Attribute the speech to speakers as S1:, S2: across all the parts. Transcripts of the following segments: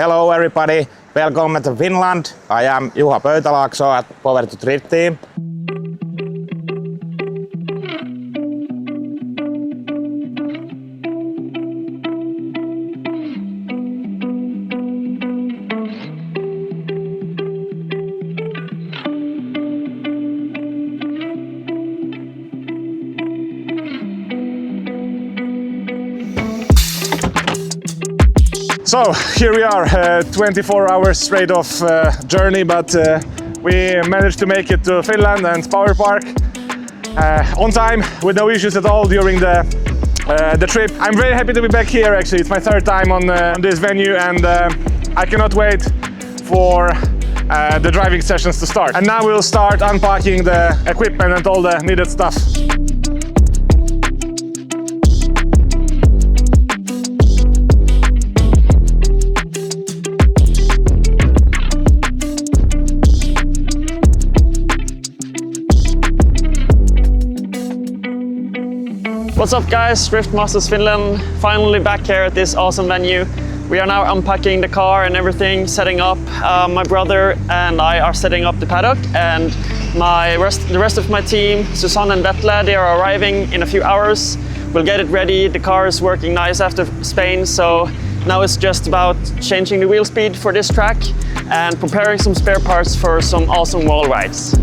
S1: Hello everybody, welcome to Finland. I am Juha Pöytälaakso at Power to Trip team. So here we are, 24 hours straight of journey, but we managed to make it to Finland and Power Park on time with no issues at all during the trip. I'm very happy to be back here actually. It's my third time on this venue and I cannot wait for the driving sessions to start. And now we'll start unpacking the equipment and all the needed stuff.
S2: What's up guys, Drift Masters Finland, finally back here at this awesome venue. We are now unpacking the car and everything, setting up. My brother and I are setting up the paddock, and the rest of my team, Susanne and Vetle, they are arriving in a few hours. We'll get it ready, the car is working nice after Spain, so now it's just about changing the wheel speed for this track and preparing some spare parts for some awesome wall rides.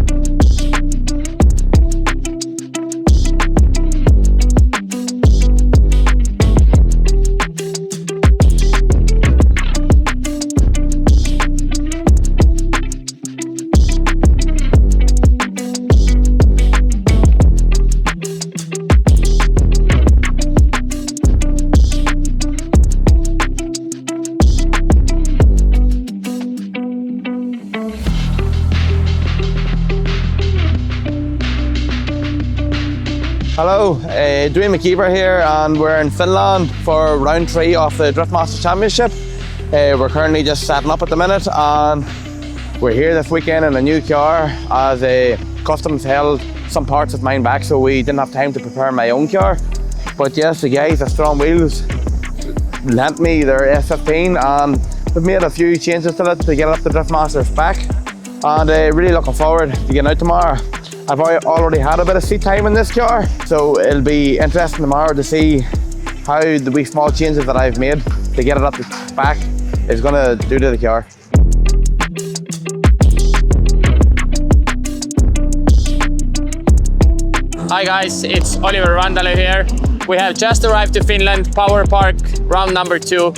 S3: Hello, Dwayne McKeever here, and we're in Finland for round 3 of the Drift Masters Championship. We're currently just setting up at the minute, and we're here this weekend in a new car as customs held some parts of mine back, so we didn't have time to prepare my own car. But yes, the guys at Strong Wheels lent me their S15 and we've made a few changes to it to get up the Drift Masters back, and really looking forward to getting out tomorrow. I've already had a bit of seat time in this car, so it'll be interesting tomorrow to see how the wee small changes that I've made to get it up the back is going to do to the car.
S4: Hi guys, it's Oliver Randale here. We have just arrived to Finland, Power Park, round number 2.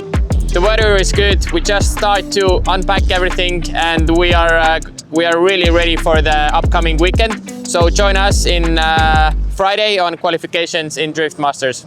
S4: The weather is good, we just start to unpack everything and we are really ready for the upcoming weekend. So join us in Friday on qualifications in Drift Masters.